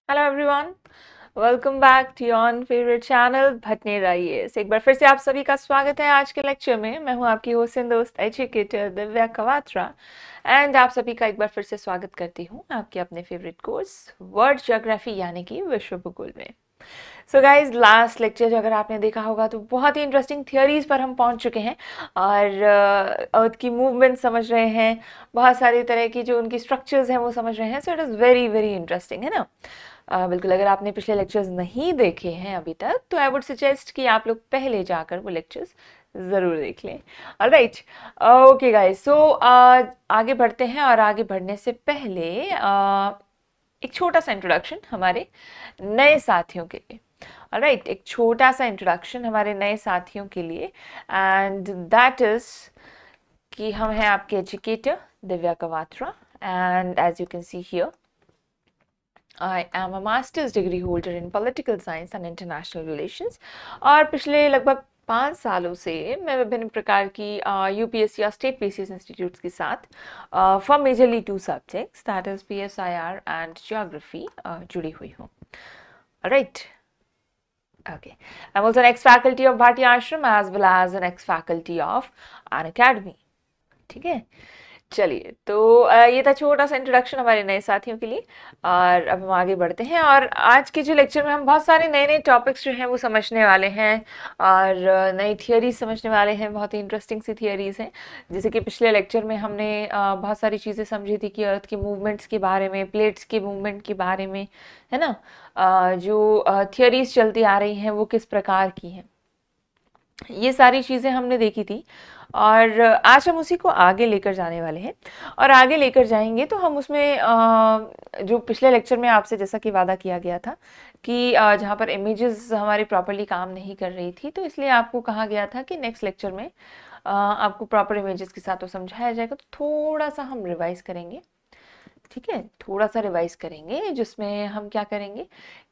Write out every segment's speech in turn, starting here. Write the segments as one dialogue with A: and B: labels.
A: Hello everyone, welcome back to your favourite channel Bhatner IAS. एक बार फिर से आप सभी का स्वागत है आज के लेक्चर में। मैं हूं आपकी होस्ट एंड दोस्त एजुकेटर दिव्या कवात्रा एंड आप सभी का एक बार फिर से स्वागत करती हूं आपके अपने फेवरेट कोर्स वर्ल्ड ज्योग्राफी यानी कि विश्व भूगोल में। सो गाइज, लास्ट लेक्चर जो अगर आपने देखा होगा तो बहुत ही इंटरेस्टिंग थियोरीज पर हम पहुंच चुके हैं और अर्थ की मूवमेंट समझ रहे हैं, बहुत सारी तरह की जो उनकी स्ट्रक्चर्स हैं वो समझ रहे हैं। So it is very very interesting, है ना। बिल्कुल, अगर आपने पिछले लेक्चर्स नहीं देखे हैं अभी तक तो आई वुड सजेस्ट कि आप लोग पहले जाकर वो लेक्चर्स ज़रूर देख लें। ऑलराइट, ओके गाइस, सो आगे बढ़ते हैं और आगे बढ़ने से पहले एक छोटा सा इंट्रोडक्शन हमारे नए साथियों के लिए। ऑलराइट, एक छोटा सा इंट्रोडक्शन हमारे नए साथियों के लिए एंड दैट इज कि हम हैं आपके educator Divya Kawatra and as you can see here I am a master's degree holder in political science and international relations। और पिछले लगभग 5 सालों से मैं विभिन्न प्रकार की यूपीएससी या स्टेट पीसीएस इंस्टीट्यूट्स के साथ for majorly 2 subjects that is PSIR and geography जुड़ी हुई हूँ। Right, okay, I'm also an ex-faculty of Bharti Ashram as well as an ex-faculty of an academy। ठीक है, चलिए, तो ये था छोटा सा इंट्रोडक्शन हमारे नए साथियों के लिए और अब हम आगे बढ़ते हैं और आज के जो लेक्चर में हम बहुत सारे नए नए टॉपिक्स जो हैं वो समझने वाले हैं और नई थियरीज समझने वाले हैं। बहुत ही इंटरेस्टिंग सी थियरीज हैं, जैसे कि पिछले लेक्चर में हमने बहुत सारी चीज़ें समझी थी कि अर्थ के मूवमेंट्स के बारे में, प्लेट्स के मूवमेंट के बारे में, है ना। जो थियरीज चलती आ रही हैं वो किस प्रकार की हैं, ये सारी चीज़ें हमने देखी थी और आज हम उसी को आगे लेकर जाने वाले हैं। और आगे लेकर जाएंगे तो हम उसमें जो पिछले लेक्चर में आपसे जैसा कि वादा किया गया था कि जहाँ पर इमेजेस हमारी प्रॉपरली काम नहीं कर रही थी तो इसलिए आपको कहा गया था कि नेक्स्ट लेक्चर में आपको प्रॉपर इमेजेस के साथ तो समझाया जाएगा। तो थोड़ा सा हम रिवाइज करेंगे, ठीक है, थोड़ा सा रिवाइज करेंगे जिसमें हम क्या करेंगे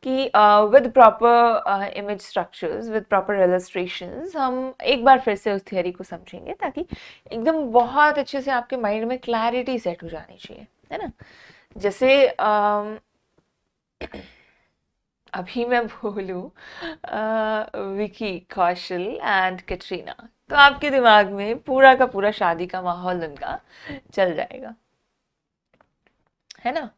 A: कि with proper image structures, with proper illustrations हम एक बार फिर से उस थियरी को समझेंगे ताकि एकदम बहुत अच्छे से आपके माइंड में क्लैरिटी सेट हो जानी चाहिए, है ना। जैसे अभी मैं बोलूँ विकी कौशल एंड कैटरीना तो आपके दिमाग में पूरा का पूरा शादी का माहौल उनका चल जाएगा, है ना।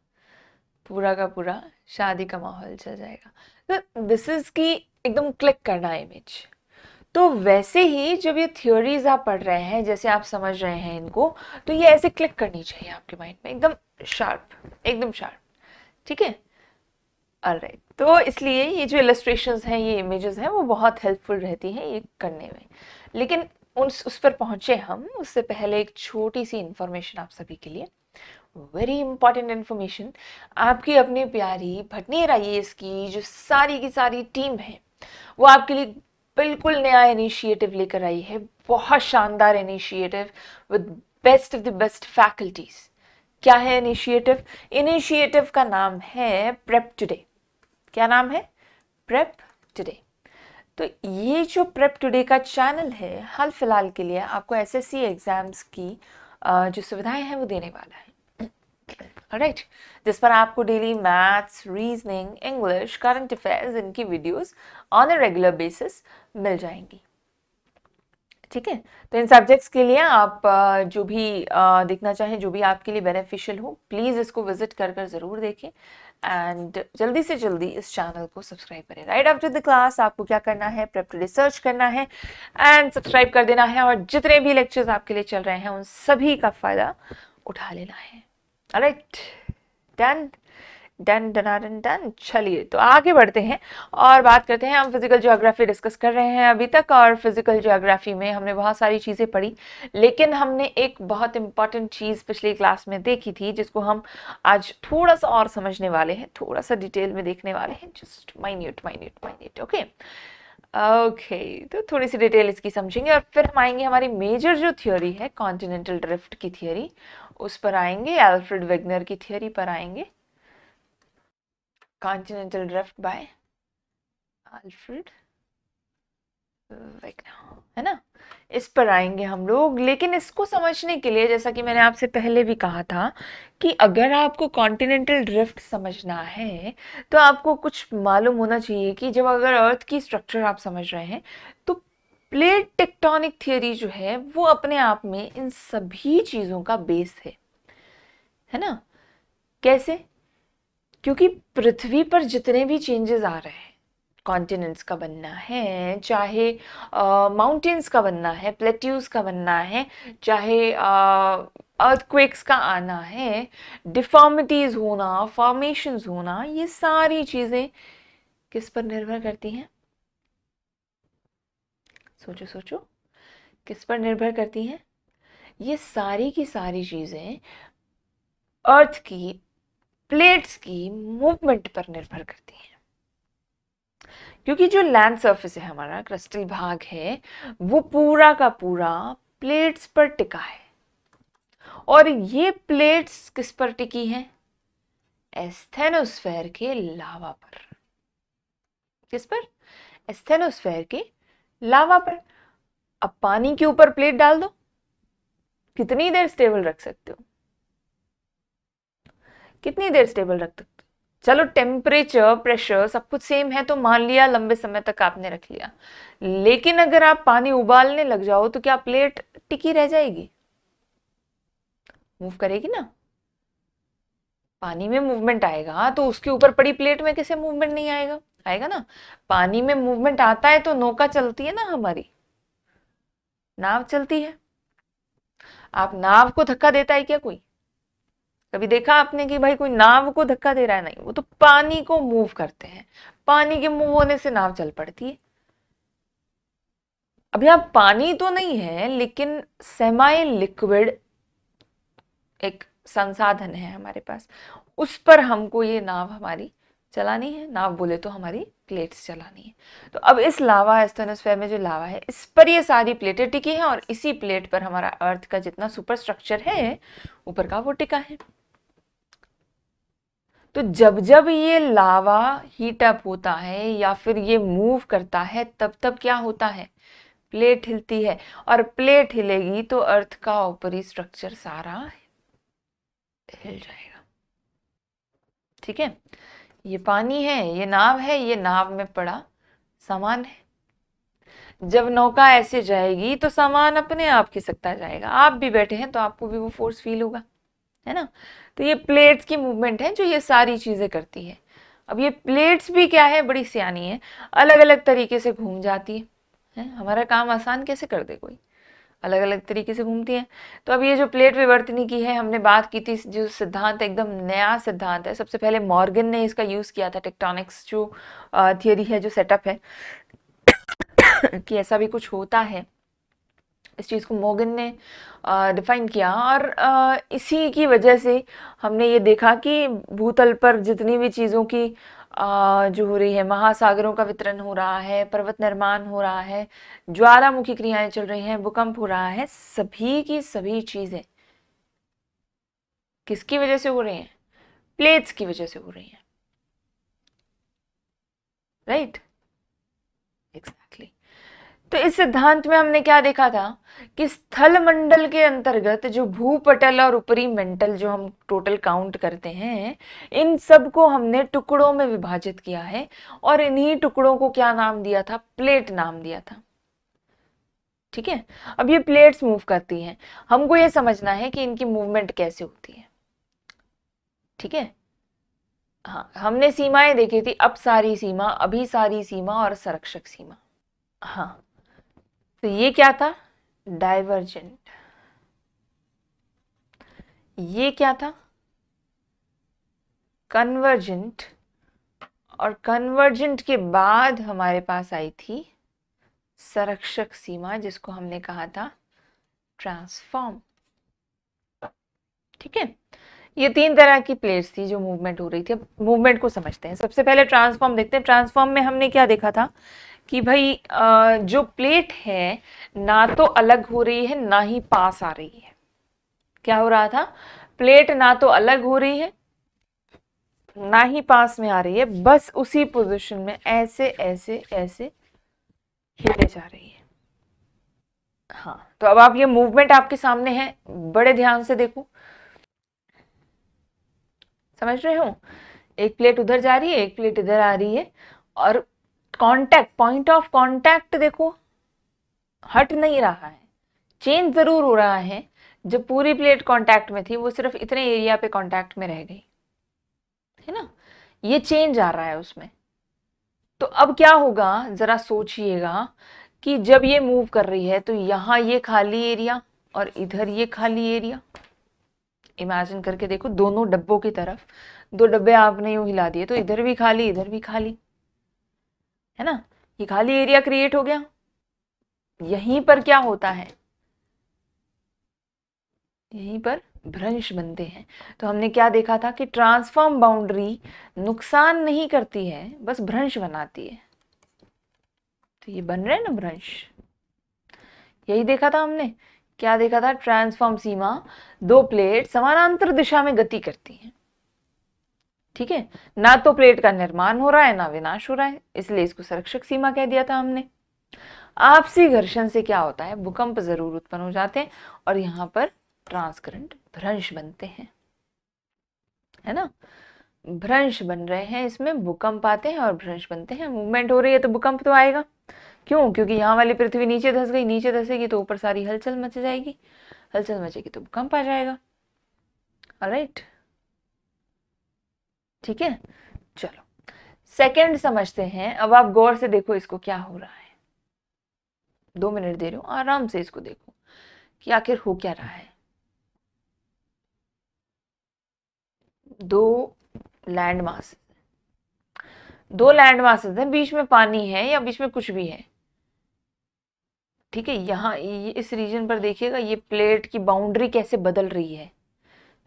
A: पूरा का पूरा शादी का माहौल चल जाएगा। तो दिस इज की एकदम क्लिक करना इमेज। तो वैसे ही जब ये थ्योरीज आप पढ़ रहे हैं, जैसे आप समझ रहे हैं इनको, तो ये ऐसे क्लिक करनी चाहिए आपके माइंड में, एकदम शार्प, एकदम शार्प, ठीक है। ऑलराइट, तो इसलिए ये जो इलस्ट्रेशंस हैं, ये इमेजेस हैं, वो बहुत हेल्पफुल रहती हैं ये करने में। लेकिन उस पर पहुंचे हम उससे पहले एक छोटी सी इंफॉर्मेशन आप सभी के लिए, वेरी इंपॉर्टेंट इन्फॉर्मेशन। आपकी अपनी प्यारी भटनेर आईएएस की जो सारी की सारी टीम है वो आपके लिए बिल्कुल नया इनिशिएटिव लेकर आई है, बहुत शानदार initiative with best of the best faculties. क्या है इनिशिएटिव? इनिशिएटिव का नाम है प्रेप टुडे। क्या नाम है? Prep today. तो ये जो प्रेप टुडे का चैनल है हाल फिलहाल के लिए आपको एसएससी एग्जाम्स की जो सुविधाएं हैं वो देने वाला है। राइट, जिस पर आपको daily maths, reasoning, English, current affairs इनकी videos on a regular basis मिल जाएंगी, ठीक है। तो इन सब्जेक्ट्स के लिए आप जो भी देखना चाहें, जो भी आपके लिए बेनिफिशियल हो, प्लीज़ इसको विजिट कर कर ज़रूर देखें एंड जल्दी से जल्दी इस चैनल को सब्सक्राइब करें। राइट आफ्टर द क्लास आपको क्या करना है, प्रेप टुडे सर्च करना है एंड सब्सक्राइब कर देना है और जितने भी लेक्चर्स आपके लिए चल रहे हैं उन सभी का फ़ायदा उठा लेना है। Alright, done done done done. चलिए, तो आगे बढ़ते हैं और बात करते हैं। हम फिजिकल ज्योग्राफी डिस्कस कर रहे हैं अभी तक और फिजिकल ज्योग्राफी में हमने बहुत सारी चीज़ें पढ़ी, लेकिन हमने एक बहुत इंपॉर्टेंट चीज़ पिछली क्लास में देखी थी जिसको हम आज थोड़ा सा और समझने वाले हैं, थोड़ा सा डिटेल में देखने वाले हैं, just minute minute minute. Okay okay, तो थोड़ी सी डिटेल इसकी समझेंगे और फिर हम आएंगे हमारी मेजर जो थ्योरी है कॉन्टिनेंटल ड्रिफ्ट की थ्योरी, उस पर आएंगे, एल्फ्रेड वेगनर की थ्योरी पर आएंगे, continental drift by Alfred है ना, इस पर आएंगे हम लोग। लेकिन इसको समझने के लिए, जैसा कि मैंने आपसे पहले भी कहा था, कि अगर आपको कॉन्टिनेंटल ड्रिफ्ट समझना है तो आपको कुछ मालूम होना चाहिए कि जब अगर अर्थ की स्ट्रक्चर आप समझ रहे हैं तो प्लेट टेक्टोनिक थियरी जो है वो अपने आप में इन सभी चीजों का बेस है ना। कैसे? क्योंकि पृथ्वी पर जितने भी चेंजेस आ रहे हैं, कॉन्टिनेंट्स का बनना है, चाहे माउंटेन्स का बनना है, प्लेट्यूज का बनना है, चाहे अर्थक्वेक्स का आना है, डिफॉर्मिटीज होना, फॉर्मेशंस होना, ये सारी चीजें किस पर निर्भर करती हैं? सोचो सोचो, किस पर निर्भर करती हैं? ये सारी की सारी चीजें अर्थ की प्लेट्स की मूवमेंट पर निर्भर करती हैं। क्योंकि जो लैंड सरफेस है, हमारा क्रिस्टल भाग है, वो पूरा का पूरा प्लेट्स पर टिका है। और ये प्लेट्स किस पर टिकी हैं? एस्थेनोस्फेयर के लावा पर। किस पर? एस्थेनोस्फेयर के लावा पर। अब पानी के ऊपर प्लेट डाल दो, कितनी देर स्टेबल रख सकते हो? कितनी देर स्टेबल रख सकते हो? चलो टेम्परेचर, प्रेशर सब कुछ सेम है तो मान लिया लंबे समय तक आपने रख लिया, लेकिन अगर आप पानी उबालने लग जाओ तो क्या प्लेट टिकी रह जाएगी? मूव करेगी ना। पानी में मूवमेंट आएगा तो उसके ऊपर पड़ी प्लेट में कैसे मूवमेंट नहीं आएगा? आएगा ना। पानी में मूवमेंट आता है तो नौका चलती है ना, हमारी नाव चलती है। आप नाव को धक्का देता है क्या कोई? कभी देखा आपने कि भाई कोई नाव को धक्का दे रहा है? नहीं, वो तो पानी को मूव करते हैं, पानी के मूव होने से नाव चल पड़ती है। अब यहां पानी तो नहीं है, लेकिन सेमाई लिक्विड एक संसाधन है हमारे पास, उस पर हमको ये नाव हमारी चलानी है। नाव बोले तो हमारी प्लेट्स चलानी है। तो अब इस लावा एस्थेनोस्फेयर में जो लावा है, इस पर ये सारी प्लेटें टिकी हैं और इसी प्लेट पर हमारा अर्थ का जितना सुपर स्ट्रक्चर है ऊपर का वो टिका है। तो जब जब ये लावा हीट अप होता है या फिर ये मूव करता है, तब तब क्या होता है? प्लेट हिलती है। और प्लेट हिलेगी तो अर्थ का ऊपरी स्ट्रक्चर सारा हिल जाएगा। ठीक है, ये पानी है, ये नाव है, ये नाव में पड़ा सामान है। जब नौका ऐसे जाएगी तो सामान अपने आप खिसकता जाएगा। आप भी बैठे हैं तो आपको भी वो फोर्स फील होगा, है ना। तो ये प्लेट्स की मूवमेंट है जो ये सारी चीजें करती है। अब ये प्लेट्स भी क्या है, बड़ी सियानी है, अलग अलग तरीके से घूम जाती है। हमारा काम आसान कैसे कर दे कोई, अलग अलग तरीके से घूमती हैं। तो अब ये जो प्लेट विवर्तनी की है, हमने बात की थी, जो सिद्धांत एकदम नया सिद्धांत है, सबसे पहले मॉर्गन ने इसका यूज किया था। टेक्टोनिक्स जो थियरी है, जो सेटअप है कि ऐसा भी कुछ होता है, इस चीज़ को मॉर्गन ने डिफाइन किया। और इसी की वजह से हमने ये देखा कि भूतल पर जितनी भी चीज़ों की जो हो रही है, महासागरों का वितरण हो रहा है, पर्वत निर्माण हो रहा है, ज्वालामुखी क्रियाएं चल रही हैं, भूकंप हो रहा है, सभी की सभी चीजें किसकी वजह से हो रही हैं? प्लेट्स की वजह से हो रही हैं। Right, exactly. तो इस सिद्धांत में हमने क्या देखा था कि स्थल मंडल के अंतर्गत जो भूपटल और ऊपरी मेंटल जो हम टोटल काउंट करते हैं, इन सब को हमने टुकड़ों में विभाजित किया है और इन्हीं टुकड़ों को क्या नाम दिया था? प्लेट नाम दिया था। ठीक है, अब ये प्लेट्स मूव करती हैं, हमको ये समझना है कि इनकी मूवमेंट कैसे होती है। ठीक है, हाँ, हमने सीमाएं देखी थी, अपसारी सीमा, अभिसारी सीमा और संरक्षक सीमा। हाँ, तो ये क्या था? डाइवर्जेंट। ये क्या था? कन्वर्जेंट। और कन्वर्जेंट के बाद हमारे पास आई थी संरक्षक सीमा, जिसको हमने कहा था ट्रांसफॉर्म। ठीक है, ये तीन तरह की प्लेट्स थी जो मूवमेंट हो रही थी। अब मूवमेंट को समझते हैं। सबसे पहले ट्रांसफॉर्म देखते हैं। ट्रांसफॉर्म में हमने क्या देखा था कि भाई जो प्लेट है ना तो अलग हो रही है ना ही पास आ रही है। क्या हो रहा था? प्लेट ना तो अलग हो रही है ना ही पास में आ रही है, बस उसी पोजीशन में ऐसे ऐसे ऐसे हिले जा रही है। हाँ, तो अब आप ये मूवमेंट आपके सामने है, बड़े ध्यान से देखो, समझ रहे हो? एक प्लेट उधर जा रही है, एक प्लेट इधर आ रही है, और कांटेक्ट, पॉइंट ऑफ कांटेक्ट देखो, हट नहीं रहा है, चेंज जरूर हो रहा है। जब पूरी प्लेट कांटेक्ट में थी वो सिर्फ इतने एरिया पे कांटेक्ट में रह गई, है ना? ये चेंज आ रहा है उसमें। तो अब क्या होगा, जरा सोचिएगा कि जब ये मूव कर रही है तो यहाँ ये खाली एरिया और इधर ये खाली एरिया, इमेजिन करके देखो दोनों डब्बों की तरफ, दो डब्बे आपने यूं हिला दिए तो इधर भी खाली इधर भी खाली, है ना? ये खाली एरिया क्रिएट हो गया। यहीं पर क्या होता है, यहीं पर भ्रंश बनते हैं। तो हमने क्या देखा था कि ट्रांसफॉर्म बाउंड्री नुकसान नहीं करती है, बस भ्रंश बनाती है। तो ये बन रहे हैं ना भ्रंश, यही देखा था हमने। क्या देखा था? ट्रांसफॉर्म सीमा, दो प्लेट समानांतर दिशा में गति करती हैं, ठीक है? ना तो प्लेट का निर्माण हो रहा है ना विनाश हो रहा है, इसलिए इसको संरक्षक सीमा कह दिया था हमने। आपसी घर्षण से क्या होता है, भूकंप जरूर उत्पन्न हो जाते हैं और यहाँ पर ट्रांसकरंट भ्रंश बनते हैं, है ना? भ्रंश बन रहे हैं, इसमें भूकंप आते हैं और भ्रंश बनते हैं। मूवमेंट हो रही है तो भूकंप तो आएगा, क्यों? क्योंकि यहाँ वाली पृथ्वी नीचे धंस गई, नीचे धंसेगी तो ऊपर सारी हलचल मच जाएगी, हलचल मचेगी तो भूकंप आ जाएगा। ऑलराइट, ठीक है, चलो सेकंड समझते हैं। अब आप गौर से देखो इसको क्या हो रहा है, 2 मिनट दे रही हूँ, आराम से इसको देखो कि आखिर हो क्या रहा है। दो लैंड मास, दो लैंड मासेस हैं, बीच में पानी है या बीच में कुछ भी है, ठीक है? यहाँ इस रीजन पर देखिएगा, ये प्लेट की बाउंड्री कैसे बदल रही है।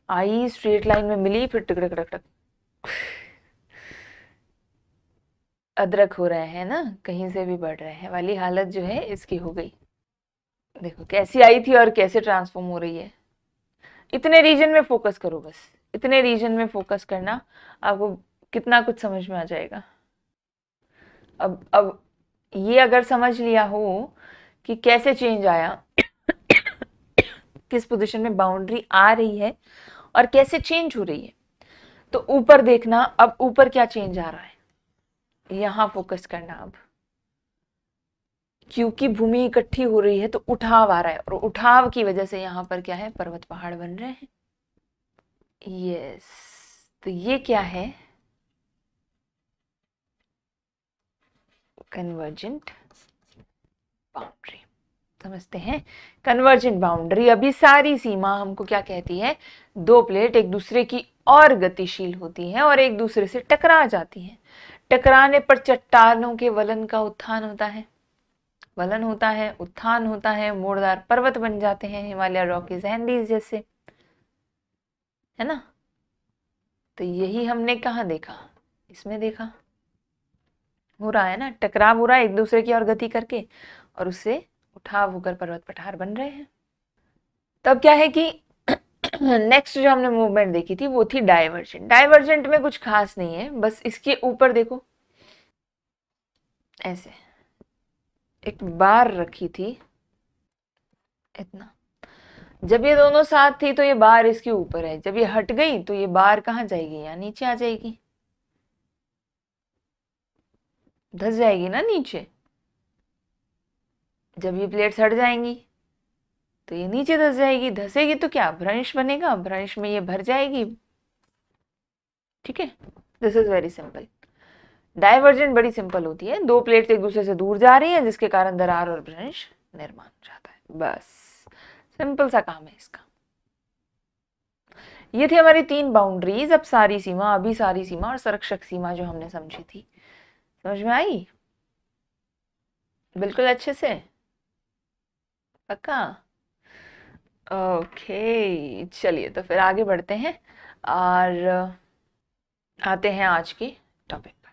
A: आई स्ट्रेट लाइन में मिली, फिर टक टक टक टक अदरक हो रहे हैं ना, कहीं से भी बढ़ रहे हैं वाली हालत जो है इसकी हो गई। देखो कैसी आई थी और कैसे ट्रांसफॉर्म हो रही है। इतने रीजन में फोकस करो, बस इतने रीजन में फोकस करना, आपको कितना कुछ समझ में आ जाएगा। अब ये अगर समझ लिया हो कि कैसे चेंज आया, किस पोजीशन में बाउंड्री आ रही है और कैसे चेंज हो रही है, तो ऊपर देखना, अब ऊपर क्या चेंज आ रहा है, यहां फोकस करना। अब क्योंकि भूमि इकट्ठी हो रही है तो उठाव आ रहा है, और उठाव की वजह से यहाँ पर क्या है, पर्वत पहाड़ बन रहे हैं। यस, तो ये क्या है, कन्वर्जेंट बाउंड्री। समझते हैं, कन्वर्जेंट बाउंड्री, अभी सारी सीमा हमको क्या कहती है, दो प्लेट एक दूसरे की और गतिशील होती हैं और एक दूसरे से टकरा जाती हैं। टकराने पर चट्टानों के वलन का उत्थान होता है, वलन होता है, उत्थान होता है, मोड़दार पर्वत बन जाते हैं, हिमालय रॉकीज एंडीज जैसे, है ना? तो यही हमने कहाँ देखा, इसमें देखा। हो रहा है ना, टकराव हो रहा है एक दूसरे की और गति करके, और उससे उठाव होकर पर्वत पठार बन रहे हैं। तब क्या है कि नेक्स्ट जो हमने मूवमेंट देखी थी वो थी डाइवर्जेंट। डाइवर्जेंट में कुछ खास नहीं है, बस इसके ऊपर देखो, ऐसे एक बार रखी थी, इतना। जब ये दोनों साथ थी तो ये बार इसके ऊपर है, जब ये हट गई तो ये बार कहाँ जाएगी, यहाँ नीचे आ जाएगी, धस जाएगी ना नीचे। जब ये प्लेट्स हट जाएंगी तो ये नीचे धस जाएगी, धसेगी तो क्या, भ्रंश बनेगा, भ्रंश में ये भर जाएगी, ठीक है? This is very simple. Divergent बड़ी सिंपल होती है, दो प्लेट्स एक दूसरे से दूर जा रही है जिसके कारण दरार और भ्रंश निर्माण हो जाता है, बस सिंपल सा काम है इसका। ये थी हमारी 3 बाउंड्रीज। अब सारी सीमा, अभी सारी सीमा और संरक्षक सीमा जो हमने समझी थी, समझ में आई बिल्कुल अच्छे से, पक्का? ओके, चलिए तो फिर आगे बढ़ते हैं और आते हैं आज के टॉपिक पर,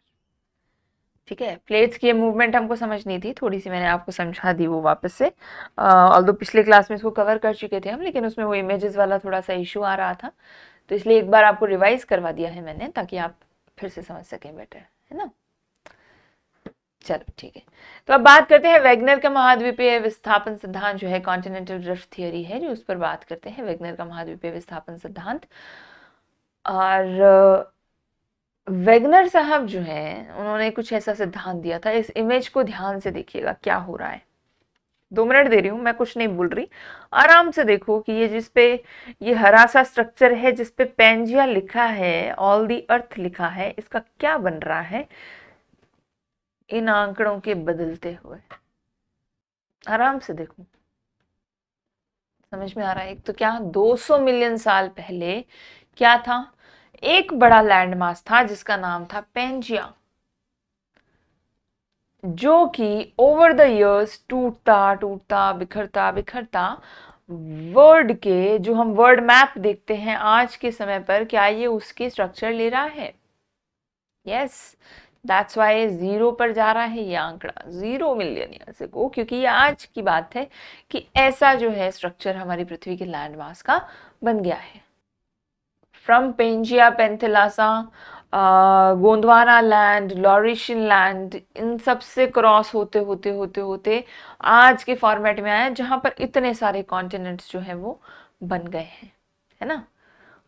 A: ठीक है? प्लेट्स की मूवमेंट हमको समझनी थी, थोड़ी सी मैंने आपको समझा दी वो वापस से, ऑल्दो पिछले क्लास में इसको कवर कर चुके थे हम, लेकिन उसमें वो इमेजेस वाला थोड़ा सा इशू आ रहा था, तो इसलिए एक बार आपको रिवाइज करवा दिया है मैंने, ताकि आप फिर से समझ सकें बेटर, है ना? चलो ठीक है। तो अब बात करते हैं वेगनर का महाद्वीपीय विस्थापन सिद्धांत जो है, कॉन्टिनेंटल ड्रिफ्ट थियरी है जो, उस पर बात करते हैं, वेगनर का महाद्वीपीय विस्थापन सिद्धांत। और वेगनर साहब जो है उन्होंने कुछ ऐसा सिद्धांत दिया था। इस इमेज को ध्यान से देखिएगा क्या हो रहा है। 2 मिनट दे रही हूं, मैं कुछ नहीं बोल रही, आराम से देखो कि ये जिसपे ये हरा सा स्ट्रक्चर है जिसपे पेंजिया लिखा है, ऑल दी अर्थ लिखा है, इसका क्या बन रहा है इन आंकड़ों के बदलते हुए। आराम से देखो, समझ में आ रहा है। एक तो क्या 200 मिलियन साल पहले क्या था, एक बड़ा लैंडमास था जिसका नाम था पेंजिया, जो कि ओवर द इयर्स टूटता टूटता बिखरता बिखरता वर्ड के, जो हम वर्ड मैप देखते हैं आज के समय पर, क्या ये उसके स्ट्रक्चर ले रहा है? यस, दैट्स वाई 0 पर जा रहा है ये आंकड़ा, 0 मिलियन ईयर्स अगो, क्योंकि ये आज की बात है कि ऐसा जो है स्ट्रक्चर हमारी पृथ्वी के लैंडमास का बन गया है। From Pangaea, Panthalassa, Gondwana land, Laurasian land, इन सब से क्रॉस होते होते होते होते आज के फॉर्मेट में आया जहां पर इतने सारे कॉन्टिनेंट्स जो है वो बन गए हैं, है ना।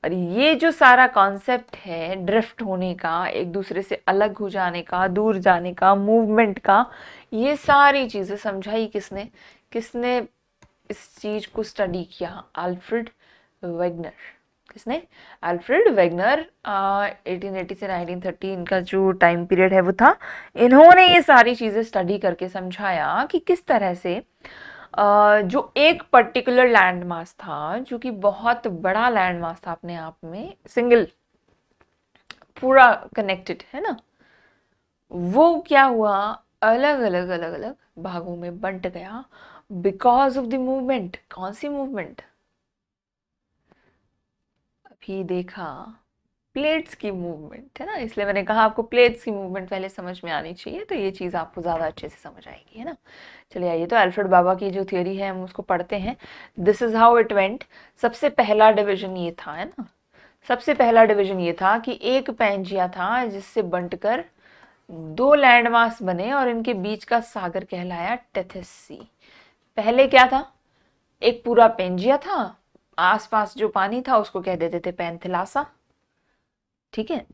A: और ये जो सारा कॉन्सेप्ट है ड्रिफ्ट होने का, एक दूसरे से अलग हो जाने का, दूर जाने का, मूवमेंट का, ये सारी चीजें समझाई किसने? किसने इस चीज को स्टडी किया? Alfred Wegener. किसने? Alfred Wegener. 1880 से 1930 इनका जो टाइम पीरियड है वो था। इन्होंने ये सारी चीजें स्टडी करके समझाया कि किस तरह से जो एक पर्टिकुलर लैंड मास था, जो कि बहुत बड़ा लैंड मास था अपने आप में, सिंगल पूरा कनेक्टेड है ना, वो क्या हुआ, अलग अलग अलग अलग भागों में बंट गया बिकॉज ऑफ द मूवमेंट। कौन सी मूवमेंट? अभी देखा, प्लेट्स की मूवमेंट, है ना। इसलिए मैंने कहा आपको प्लेट्स की मूवमेंट पहले समझ में आनी चाहिए, तो ये चीज़ आपको ज़्यादा अच्छे से समझ आएगी, है ना। चलिए आइए, तो अल्फ्रेड बाबा की जो थियोरी है हम उसको पढ़ते हैं। This is how it went. सबसे पहला डिवीजन ये था, है ना, सबसे पहला डिवीजन ये था कि एक पेंजिया था जिससे बंटकर 2 लैंडमास बने और इनके बीच का सागर कहलाया टेथिस सी। पहले क्या था, एक पूरा पेंजिया था, आसपास जो पानी था उसको कह देते थे पेंथिलासा, ठीक है।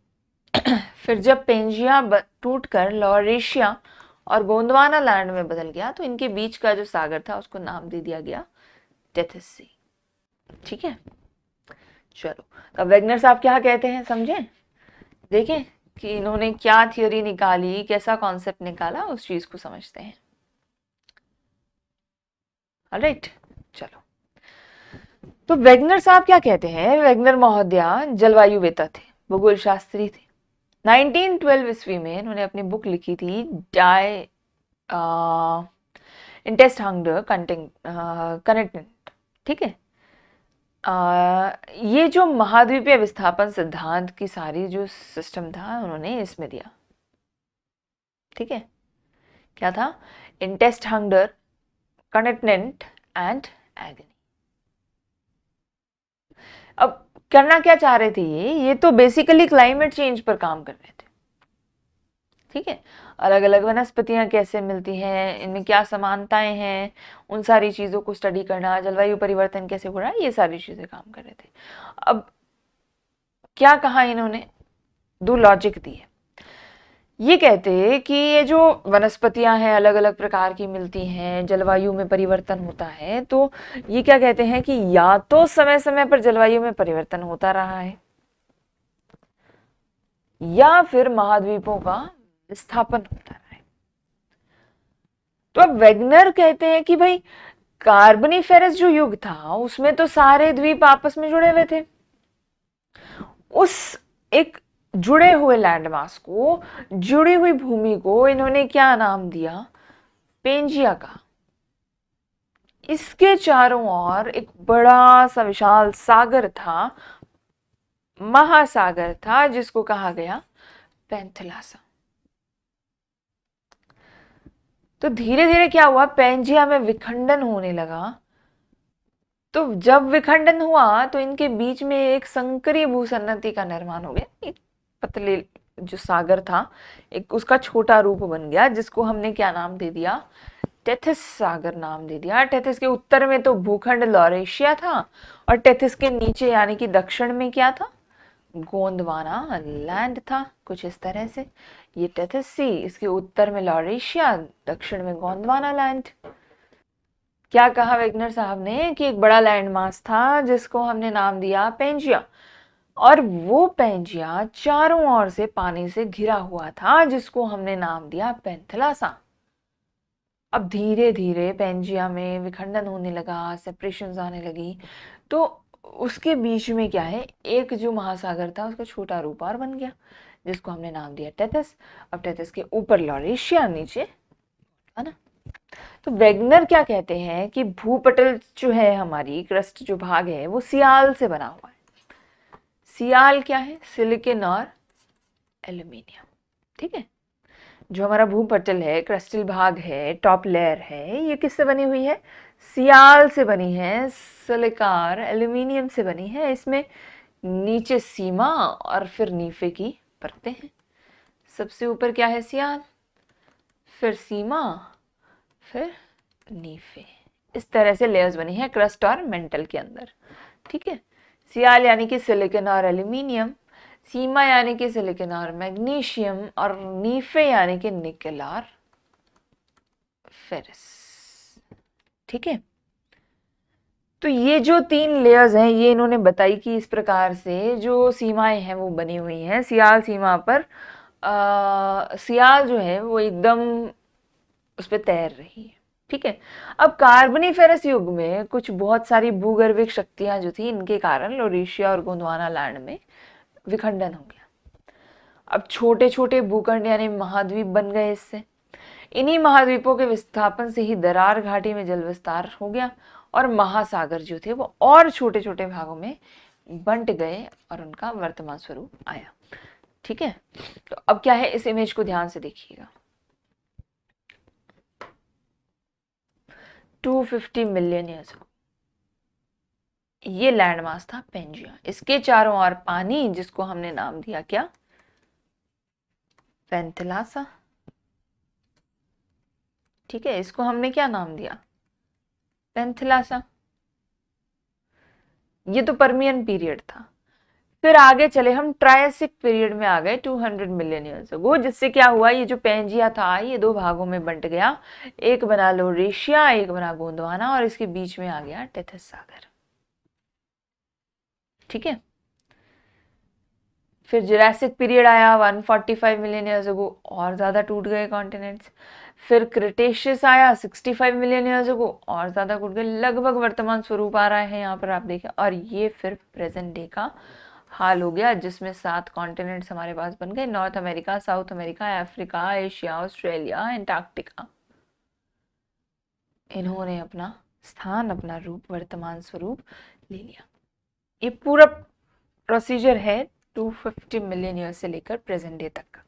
A: फिर जब पेंजिया टूटकर लॉरेशिया और गोंडवाना लैंड में बदल गया तो इनके बीच का जो सागर था उसको नाम दे दिया गया टेथिस सी, ठीक है। चलो, अब वेगनर साहब क्या कहते हैं समझें, देखें कि इन्होंने क्या थियोरी निकाली, कैसा कॉन्सेप्ट निकाला, उस चीज को समझते हैं। ऑलराइट, चलो। तो वेगनर साहब क्या कहते हैं, वेगनर महोदया जलवायु वेता थे, भूगोल शास्त्री थे। 1912 ईस्वी में इन्होंने अपनी बुक लिखी थी डाई इंटेस्ट हंगर कनेक्टेंट, ठीक है। ये जो महाद्वीपीय विस्थापन सिद्धांत की सारी जो सिस्टम था उन्होंने इसमें दिया, ठीक है। क्या था? Intense hunger, contentment and agony. अब करना क्या चाह रहे थे ये तो बेसिकली क्लाइमेट चेंज पर काम कर रहे थे, ठीक है। अलग अलग वनस्पतियां कैसे मिलती हैं, इनमें क्या समानताएं हैं, उन सारी चीजों को स्टडी करना, जलवायु परिवर्तन कैसे हो रहा है, ये सारी चीजें काम कर रहे थे। अब क्या कहा इन्होंने, 2 लॉजिक दिए। ये कहते कि ये जो वनस्पतियां हैं अलग अलग प्रकार की मिलती हैं, जलवायु में परिवर्तन होता है, तो ये क्या कहते हैं कि या तो समय समय पर जलवायु में परिवर्तन होता रहा है, या फिर महाद्वीपों का विस्थापन होता रहा है। तो अब वेगनर कहते हैं कि भाई कार्बोनिफेरस जो युग था उसमें तो सारे द्वीप आपस में जुड़े हुए थे, उस एक जुड़े हुए लैंडमास को, जुड़ी हुई भूमि को इन्होंने क्या नाम दिया? पेंजिया का। इसके चारों ओर एक बड़ा सा विशाल सागर था, महासागर था, जिसको कहा गया पेंथिलासा। तो धीरे धीरे क्या हुआ, पेंजिया में विखंडन होने लगा। तो जब विखंडन हुआ तो इनके बीच में एक संकरी भूसन्नति का निर्माण हो गया, पतले जो सागर था एक उसका छोटा रूप बन गया, जिसको हमने क्या नाम दे दिया, टेथिस सागर नाम दे दिया। टेथिस के उत्तर में तो भूखंड लॉरेशिया था और टेथिस के नीचे यानी कि दक्षिण में क्या था, गोंडवाना लैंड था। कुछ इस तरह से ये टेथिस सी, इसके उत्तर में लॉरेशिया, दक्षिण में गोंडवाना लैंड। क्या कहा वेगनर साहब ने कि एक बड़ा लैंड मास था जिसको हमने नाम दिया पेंजिया, और वो पेंजिया चारों ओर से पानी से घिरा हुआ था जिसको हमने नाम दिया पेंथलासा। अब धीरे धीरे पेंजिया में विखंडन होने लगा, सेपरेशंस आने लगी, तो उसके बीच में क्या है, एक जो महासागर था उसका छोटा रूप और बन गया जिसको हमने नाम दिया टेथिस। अब टेथिस के ऊपर लॉरेशिया, नीचे है ना। तो वेगनर क्या कहते हैं कि भूपटल जो है, हमारी क्रस्ट जो भाग है वो सियाल से बना हुआ है। सियाल क्या है, सिलिकॉन और एल्यूमिनियम। ठीक है, जो हमारा भूपटल है, क्रिस्टल भाग है, टॉप लेयर है, ये किससे बनी हुई है, सियाल से बनी है, सिलिकॉन एल्यूमिनियम से बनी है। इसमें नीचे सीमा और फिर नीफे की परतें हैं। सबसे ऊपर क्या है, सियाल, फिर सीमा, फिर नीफे। इस तरह से लेयर्स बनी है क्रस्ट और मेंटल के अंदर। ठीक है, सियाल यानी कि सिलिकॉन और एल्यूमिनियम, सीमा यानी कि सिलिकॉन और मैग्नीशियम, और नीफे यानी कि निकल और फेरस। ठीक है, तो ये जो 3 लेयर्स हैं ये इन्होंने बताई कि इस प्रकार से जो सीमाएं हैं वो बनी हुई हैं। सियाल सीमा पर सियाल जो है वो एकदम उस पर तैर रही है। ठीक है, अब कार्बनीफेरस युग में कुछ बहुत सारी भूगर्भिक शक्तियां जो थी, इनके कारण लोरेशिया और गोंडवाना लैंड में विखंडन हो गया। अब छोटे छोटे भूखंड यानी महाद्वीप बन गए इससे। इन्हीं महाद्वीपों के विस्थापन से ही दरार घाटी में जल विस्तार हो गया और महासागर जो थे वो और छोटे छोटे भागों में बंट गए और उनका वर्तमान स्वरूप आया। ठीक है, तो अब क्या है, इस इमेज को ध्यान से देखिएगा। 250 मिलियन ईयर्स अगो ये लैंड मास था पेंजिया। इसके चारों ओर पानी, जिसको हमने नाम दिया क्या, पेंथलासा। ठीक है, इसको हमने क्या नाम दिया, पेंथलासा। ये तो पर्मियन पीरियड था। फिर आगे चले हम, ट्रायसिक पीरियड में आ गए 200 मिलियन ईयर्स अगो, जिससे क्या हुआ, ये जो पेंजिया था ये 2 भागों में बंट गया। एक बना लोरेशिया, एक बना गोंडवाना, और इसके बीच में आ गया टेथिस सागर। ठीक है, फिर जुरासिक पीरियड आया 145 मिलियन ईयर्स अगो, और ज़्यादा टूट गए कॉन्टिनेंट्स। फिर क्रिटेशियस आया 65 मिलियन ईयर्स अगो, और ज़्यादा टूट गए। लगभग वर्तमान स्वरूप आ रहा है यहाँ पर आप देखें, और ये फिर प्रेजेंट डे का हाल हो गया, जिसमें 7 कॉन्टिनेंट्स हमारे पास बन गए, north America, south America, Africa, Asia, Australia, Antarctica. इन्होंने अपना स्थान, अपना रूप, वर्तमान स्वरूप ले लिया। ये पूरा प्रोसीजर है 250 मिलियन ईयर से लेकर प्रेजेंट डे तक का।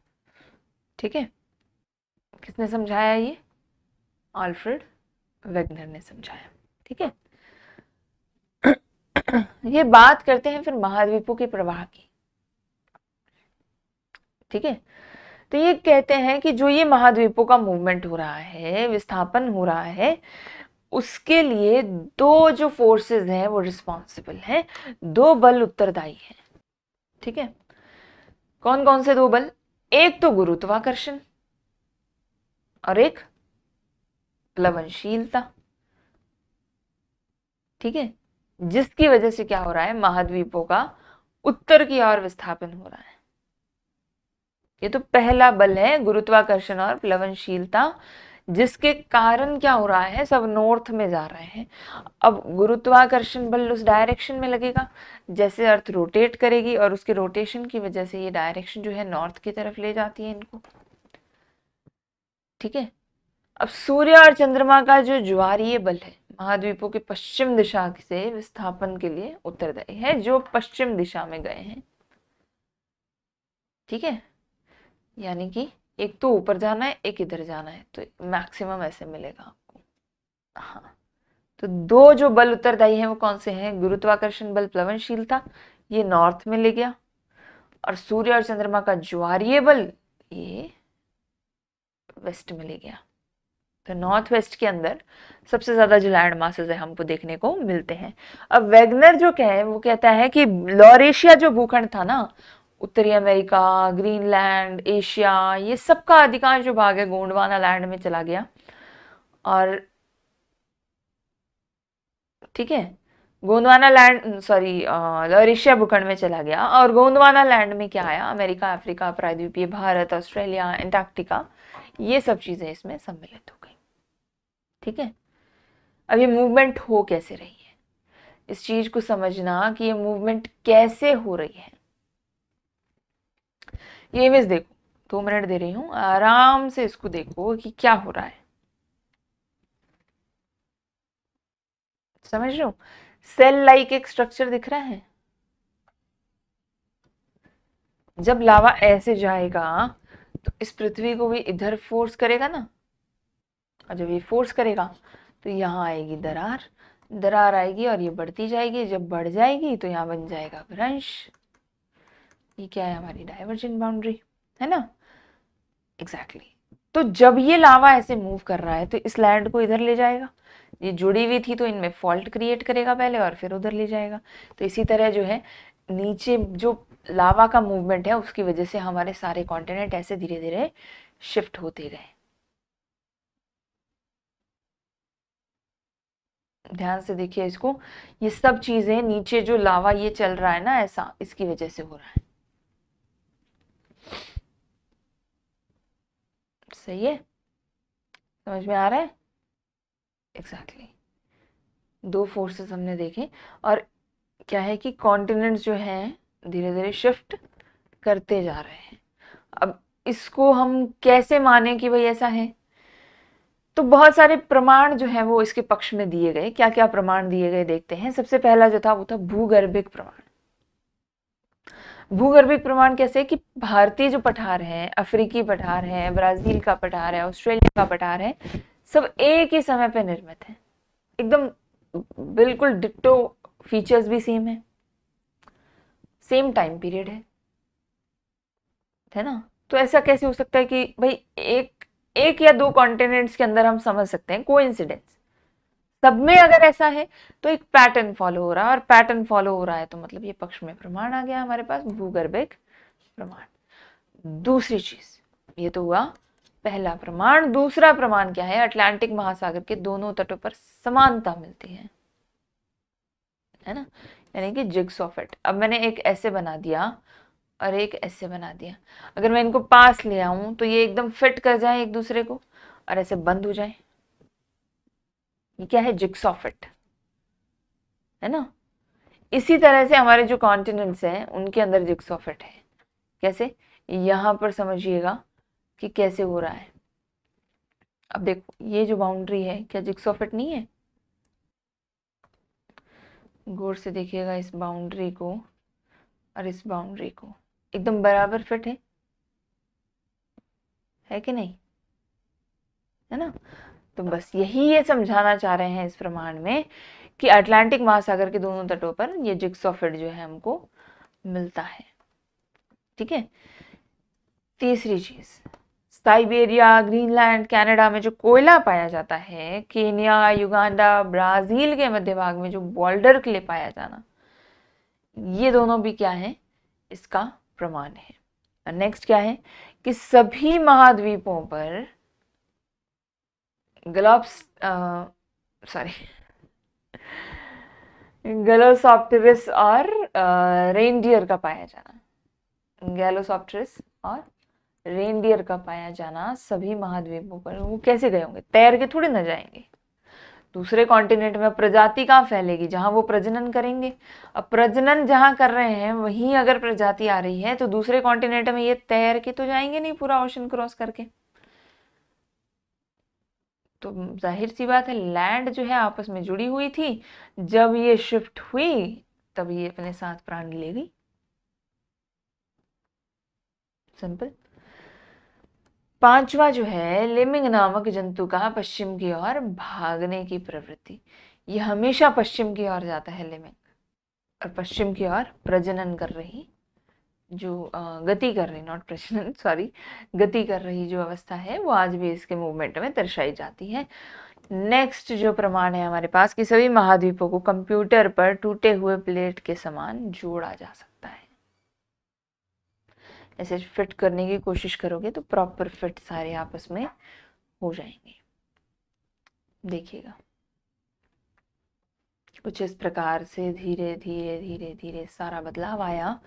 A: ठीक है, किसने समझाया, ये आल्फ्रेड वेगनर ने समझाया। ठीक है, ये बात करते हैं फिर महाद्वीपों के प्रवाह की। ठीक है, तो ये कहते हैं कि जो ये महाद्वीपों का मूवमेंट हो रहा है, विस्थापन हो रहा है, उसके लिए 2 जो फोर्सेस हैं वो रिस्पॉन्सिबल हैं, 2 बल उत्तरदायी हैं। ठीक है, कौन कौन से 2 बल, एक तो गुरुत्वाकर्षण और एक प्लवनशीलता। ठीक है, जिसकी वजह से क्या हो रहा है, महाद्वीपों का उत्तर की ओर विस्थापन हो रहा है। ये तो पहला बल है, गुरुत्वाकर्षण और प्लवनशीलता, जिसके कारण क्या हो रहा है, सब नॉर्थ में जा रहे हैं। अब गुरुत्वाकर्षण बल उस डायरेक्शन में लगेगा जैसे अर्थ रोटेट करेगी, और उसके रोटेशन की वजह से ये डायरेक्शन जो है नॉर्थ की तरफ ले जाती है इनको। ठीक है, अब सूर्य और चंद्रमा का जो ज्वारीय बल है, महाद्वीपों के पश्चिम दिशा से विस्थापन के लिए उत्तरदायी है, जो पश्चिम दिशा में गए हैं। ठीक है, यानी कि एक तो ऊपर जाना है, एक इधर जाना है, तो मैक्सिमम ऐसे मिलेगा आपको। हाँ, तो 2 जो बल उत्तरदायी हैं वो कौन से हैं, गुरुत्वाकर्षण बल, प्लवनशीलता, ये नॉर्थ में ले गया, और सूर्य और चंद्रमा का ज्वारीय बल ये वेस्ट में ले गया। तो नॉर्थ वेस्ट के अंदर सबसे ज्यादा जो लैंड मासेस है हमको देखने को मिलते हैं। अब वेगनर जो क्या है वो कहता है कि लॉरेशिया जो भूखंड था ना, उत्तरी अमेरिका, ग्रीनलैंड, एशिया, ये सबका अधिकांश जो भाग है गोंडवाना लैंड में चला गया। और ठीक है, गोंडवाना लैंड सॉरी लॉरेशिया भूखंड में चला गया। और गोंडवाना लैंड में क्या आया, अमेरिका, अफ्रीका, प्रायद्वीपीय भारत, ऑस्ट्रेलिया, एंटार्क्टिका, ये सब चीजें इसमें सम्मिलित हो गई। ठीक है, अब ये मूवमेंट हो कैसे रही है, इस चीज को समझना कि ये मूवमेंट कैसे हो रही है। ये इमेज देखो, 2 मिनट दे रही हूं, आराम से इसको देखो कि क्या हो रहा है। समझ रहे हो, सेल लाइक एक स्ट्रक्चर दिख रहा है। जब लावा ऐसे जाएगा तो इस पृथ्वी को भी इधर फोर्स करेगा ना, और जब ये फोर्स करेगा तो यहाँ आएगी दरार, दरार आएगी और ये बढ़ती जाएगी। जब बढ़ जाएगी तो यहाँ बन जाएगा भ्रंश। ये क्या है, हमारी डाइवर्जेंट बाउंड्री है ना। एग्जैक्टली तो जब ये लावा ऐसे मूव कर रहा है तो इस लैंड को इधर ले जाएगा, ये जुड़ी हुई थी तो इनमें फॉल्ट क्रिएट करेगा पहले और फिर उधर ले जाएगा। तो इसी तरह जो है नीचे जो लावा का मूवमेंट है उसकी वजह से हमारे सारे कॉन्टिनेंट ऐसे धीरे धीरे शिफ्ट होते गए। ध्यान से देखिए इसको, ये सब चीजें नीचे जो लावा ये चल रहा है ना ऐसा, इसकी वजह से हो रहा है। सही है, समझ में आ रहा है। एग्जैक्टली दो फोर्सेस हमने देखे, और क्या है कि कॉन्टिनेंट्स जो हैं धीरे धीरे शिफ्ट करते जा रहे हैं। अब इसको हम कैसे माने कि भाई ऐसा है, तो बहुत सारे प्रमाण जो है वो इसके पक्ष में दिए गए। क्या क्या प्रमाण दिए गए देखते हैं। सबसे पहला जो था वो था भूगर्भिक प्रमाण। भूगर्भिक प्रमाण कैसे कि भारतीय जो पठार है, अफ्रीकी पठार है, ब्राजील का पठार है, ऑस्ट्रेलिया का पठार है, सब एक ही समय पे निर्मित है, एकदम बिल्कुल डिट्टो, फीचर्स भी सेम है, सेम टाइम पीरियड है ना। तो ऐसा कैसे हो सकता है कि भाई एक या दो कॉन्टिनेंट्स के अंदर हम समझ सकते हैं कोइंसिडेंस, सब में अगर ऐसा है तो एक पैटर्न फॉलो हो रहा है, और पैटर्न फॉलो हो रहा है तो मतलब ये पक्ष में प्रमाण आ गया हमारे पास, भूगर्भिक प्रमाण। दूसरी चीज, ये तो हुआ पहला प्रमाण। दूसरा प्रमाण क्या है, अटलांटिक महासागर के दोनों तटों पर समानता मिलती है ना, यानी कि जिग्सॉ फिट। अब मैंने एक ऐसे बना दिया और एक ऐसे बना दिया, अगर मैं इनको पास ले आऊं तो ये एकदम फिट कर जाए एक दूसरे को और ऐसे बंद हो जाए। ये क्या है, जिग्सॉ फिट है ना। इसी तरह से हमारे जो कॉन्टिनेंट्स हैं उनके अंदर जिग्सॉ फिट है। कैसे, यहां पर समझिएगा कि कैसे हो रहा है। अब देखो ये जो बाउंड्री है क्या जिग्सॉ फिट नहीं है, गौर से देखिएगा इस बाउंड्री को और इस बाउंड्री को, एकदम बराबर फिट है कि नहीं, है ना। तो बस यही ये समझाना चाह रहे हैं इस प्रमाण में कि अटलांटिक महासागर के दोनों तटों पर ये जिग्सॉ फिट जो है हमको मिलता है। ठीक है, तीसरी चीज, साइबेरिया, ग्रीनलैंड, कनाडा में जो कोयला पाया जाता है, केन्या, युगांडा, ब्राजील के मध्य भाग में जो बोल्डर क्ले पाया जाना, ये दोनों भी क्या है, इसका प्रमाण है। नेक्स्ट क्या है कि सभी महाद्वीपों पर गैलोसॉप्टेरिस और रेनडियर का पाया जाना, गैलोसॉप्टेरिस और रेनडियर का पाया जाना सभी महाद्वीपों पर। वो कैसे गए होंगे, तैर के थोड़ी ना जाएंगे। दूसरे कॉन्टिनेंट में प्रजाति कहाँ फैलेगी, जहां वो प्रजनन करेंगे। अब प्रजनन जहां कर रहे हैं वहीं अगर प्रजाति आ रही है तो दूसरे कॉन्टिनेंट में ये तैर के तो जाएंगे नहीं पूरा ओशन क्रॉस करके। तो जाहिर सी बात है लैंड जो है आपस में जुड़ी हुई थी, जब ये शिफ्ट हुई तब ये अपने साथ प्राण ले गई। सिंपल। पांचवा जो है, लिमिंग नामक जंतु का पश्चिम की ओर भागने की प्रवृत्ति। ये हमेशा पश्चिम की ओर जाता है लिमिंग, और पश्चिम की ओर प्रजनन कर रही जो गति कर रही, नॉट प्रचलन, सॉरी, गति कर रही जो अवस्था है वो आज भी इसके मूवमेंट में दर्शाई जाती है। नेक्स्ट जो प्रमाण है हमारे पास कि सभी महाद्वीपों को कंप्यूटर पर टूटे हुए प्लेट के समान जोड़ा जा सकता है। ऐसे फिट करने की कोशिश करोगे तो प्रॉपर फिट सारे आपस में हो जाएंगे। देखिएगा कुछ इस प्रकार से धीरे धीरे धीरे धीरे सारा बदलाव आया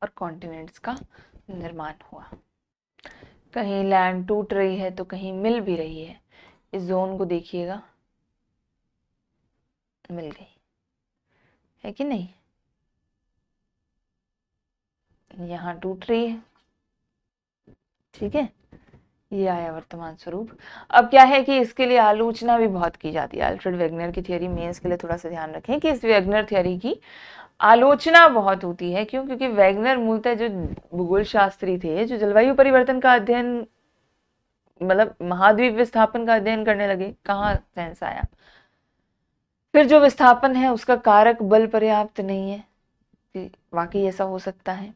A: और कॉन्टिनेंट्स का निर्माण हुआ। कहीं लैंड टूट रही है तो कहीं मिल भी रही है। इस जोन को देखिएगा, मिल गई है कि नहीं, यहाँ टूट रही है, ठीक है, ये आया वर्तमान स्वरूप। अब क्या है कि इसके लिए आलोचना भी बहुत की जाती है। अल्फ्रेड वेगनर की थियोरी में इसके लिए थोड़ा सा ध्यान रखें कि इस वेगनर थियोरी की आलोचना बहुत होती है। क्यों? क्योंकि वेगनर मूलतः जो भूगोल शास्त्री थे, जो जलवायु परिवर्तन का अध्ययन, मतलब महाद्वीप विस्थापन का अध्ययन करने लगे, कहाँ सेंस आया, फिर जो विस्थापन है उसका कारक बल पर्याप्त नहीं है कि वाकई ऐसा हो सकता है।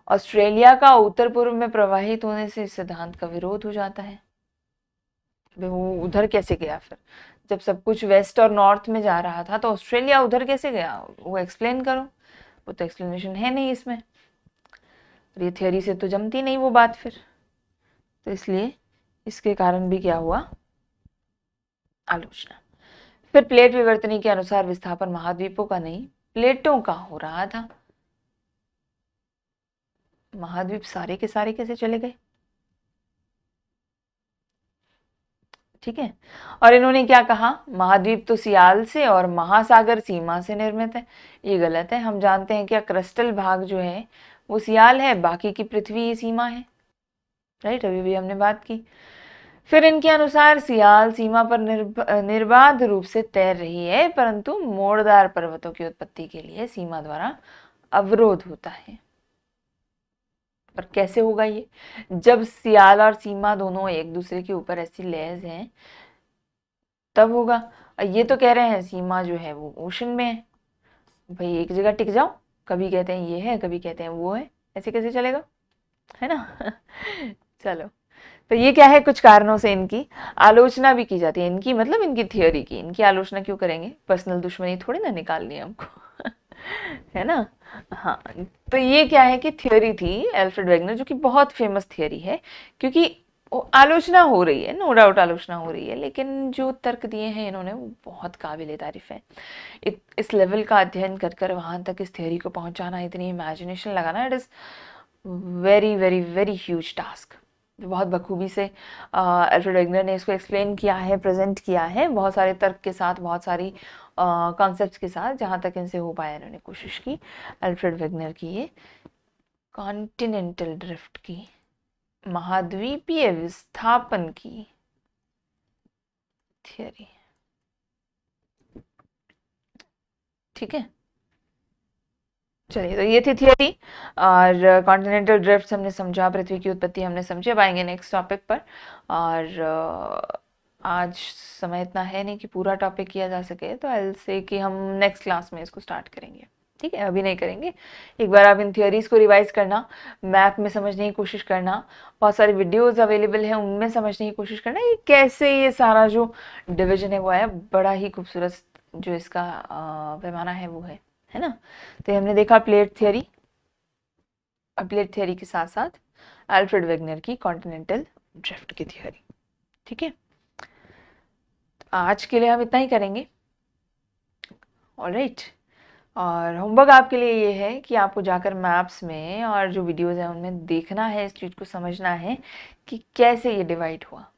A: ऑस्ट्रेलिया का उत्तर पूर्व में प्रवाहित होने से इस सिद्धांत का विरोध हो जाता है। वो उधर कैसे गया? फिर जब सब कुछ वेस्ट और नॉर्थ में जा रहा था तो ऑस्ट्रेलिया उधर कैसे गया? वो एक्सप्लेन करो। वो तो एक्सप्लेनेशन है नहीं इसमें, ये थियोरी से तो जमती नहीं वो बात फिर। तो इसलिए इसके कारण भी क्या हुआ? आलोचना। फिर प्लेट विवर्तनी के अनुसार विस्थापन महाद्वीपों का नहीं, प्लेटों का हो रहा था। महाद्वीप सारे के सारे कैसे चले गए? ठीक है। और इन्होंने क्या कहा? महाद्वीप तो सियाल से और महासागर सीमा से निर्मित है। ये गलत है। हम जानते हैं कि क्रिस्टल भाग जो है वो सियाल है, बाकी की पृथ्वी ही सीमा है, राइट? अभी भी हमने बात की। फिर इनके अनुसार सियाल सीमा पर निर्बाध रूप से तैर रही है, परंतु मोड़दार पर्वतों की उत्पत्ति के लिए सीमा द्वारा अवरोध होता है। और कैसे होगा ये? जब सियाल और सीमा दोनों एक दूसरे के ऊपर ऐसी लैस हैं तब होगा। ये तो कह रहे हैं सीमा जो है वो ओशन में है। भाई एक जगह टिक जाओ, कभी कहते हैं ये है, कभी कहते हैं वो है, ऐसे कैसे चलेगा, है ना? चलो, तो ये क्या है, कुछ कारणों से इनकी आलोचना भी की जाती है। इनकी मतलब इनकी थियोरी की। इनकी आलोचना क्यों करेंगे? पर्सनल दुश्मनी थोड़ी ना निकालनी है हमको। है ना? हाँ, तो ये क्या है कि थियोरी थी एल्फ्रेड वेगनर, जो कि बहुत फेमस थियोरी है, क्योंकि आलोचना हो रही है, नो डाउट आलोचना हो रही है, लेकिन जो तर्क दिए हैं इन्होंने वो बहुत काबिल तारीफ है। इस लेवल का अध्ययन कर कर वहाँ तक इस थियोरी को पहुँचाना, इतनी इमेजिनेशन लगाना, it is very very very huge task. बहुत बखूबी से अल्फ्रेड वेगनर ने इसको एक्सप्लेन किया है, प्रेजेंट किया है, बहुत सारे तर्क के साथ, बहुत सारी कॉन्सेप्ट्स के साथ, जहाँ तक इनसे हो पाया इन्होंने कोशिश की। अल्फ्रेड वेगनर की ये कॉन्टिनेंटल ड्रिफ्ट की, महाद्वीपीय विस्थापन की थियरी, ठीक है। चलिए, तो ये थी थियरी और कॉन्टिनेंटल ड्रिफ्ट हमने समझा, पृथ्वी की उत्पत्ति हमने समझी। अब आएंगे नेक्स्ट टॉपिक पर। और आज समय इतना है नहीं कि पूरा टॉपिक किया जा सके, तो आई विल से कि हम नेक्स्ट क्लास में इसको स्टार्ट करेंगे, ठीक है? अभी नहीं करेंगे। एक बार आप इन थियोरीज को रिवाइज करना, मैप में समझने की कोशिश करना, बहुत सारी वीडियोस अवेलेबल हैं उनमें समझने की कोशिश करना कि कैसे ये सारा जो डिवीजन है वो आया। बड़ा ही खूबसूरत जो इसका पैमाना है वो है ना? तो हमने देखा प्लेट थियोरी, और प्लेट थियोरी के साथ साथ अल्फ्रेड वेगनर की कॉन्टिनेंटल ड्रिफ्ट की थियोरी, ठीक है? आज के लिए हम इतना ही करेंगे, ऑलराइट। और होमवर्क आपके लिए ये है कि आपको जाकर मैप्स में और जो वीडियोस हैं उनमें देखना है, इस चीज़ को समझना है कि कैसे ये डिवाइड हुआ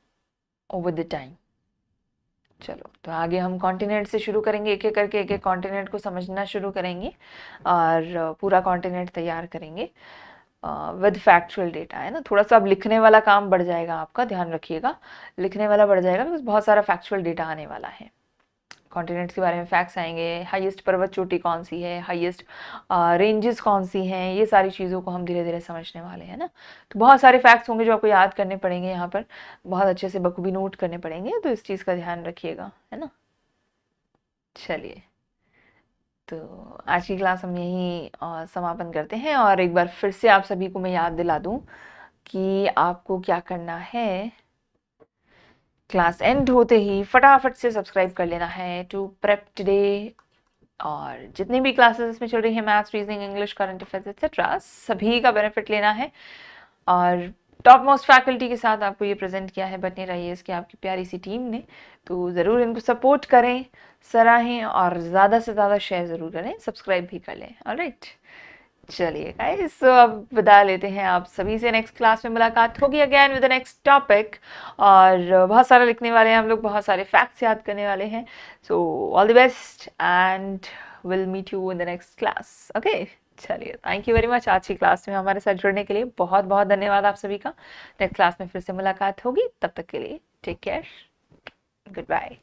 A: ओवर द टाइम। चलो, तो आगे हम कॉन्टिनेंट से शुरू करेंगे, एक एक करके एक एक कॉन्टिनेंट को समझना शुरू करेंगे और पूरा कॉन्टिनेंट तैयार करेंगे विद फैक्चुअल डेटा, है ना? थोड़ा सा अब लिखने वाला काम बढ़ जाएगा आपका, ध्यान रखिएगा, लिखने वाला बढ़ जाएगा बिकॉज बहुत सारा फैक्चुअल डेटा आने वाला है। कॉन्टिनेंट्स के बारे में फैक्ट्स आएंगे, हाईएस्ट पर्वत चोटी कौन सी है, हाईएस्ट रेंजेस कौन सी हैं, ये सारी चीज़ों को हम धीरे धीरे समझने वाले हैं ना। तो बहुत सारे फैक्ट्स होंगे जो आपको याद करने पड़ेंगे, यहाँ पर बहुत अच्छे से बखूबी नोट करने पड़ेंगे, तो इस चीज़ का ध्यान रखिएगा, है ना? चलिए, तो आज की क्लास हम यहीं समापन करते हैं, और एक बार फिर से आप सभी को मैं याद दिला दूं कि आपको क्या करना है। क्लास एंड होते ही फटाफट से सब्सक्राइब कर लेना है टू प्रेप टुडे, और जितनी भी क्लासेस इसमें चल रही हैं, maths, reasoning, English, current affairs etcetera, सभी का बेनिफिट लेना है। और टॉप मोस्ट फैकल्टी के साथ आपको ये प्रेजेंट किया है बटनेर आईएएस की आपकी प्यारी सी टीम ने, तो ज़रूर इनको सपोर्ट करें, सराहें, और ज़्यादा से ज़्यादा शेयर ज़रूर करें, सब्सक्राइब भी कर लें। ऑलराइट, चलिए गाइस, तो अब बता लेते हैं आप सभी से। नेक्स्ट क्लास में मुलाकात होगी again with the next topic, और बहुत सारा लिखने वाले हैं हम लोग, बहुत सारे फैक्ट्स याद करने वाले हैं। So all the best and will meet you in the next class. Okay, चलिए, थैंक यू वेरी मच। आज की क्लास में हमारे साथ जुड़ने के लिए बहुत बहुत धन्यवाद आप सभी का। नेक्स्ट क्लास में फिर से मुलाकात होगी, तब तक के लिए टेक केयर, गुड बाय।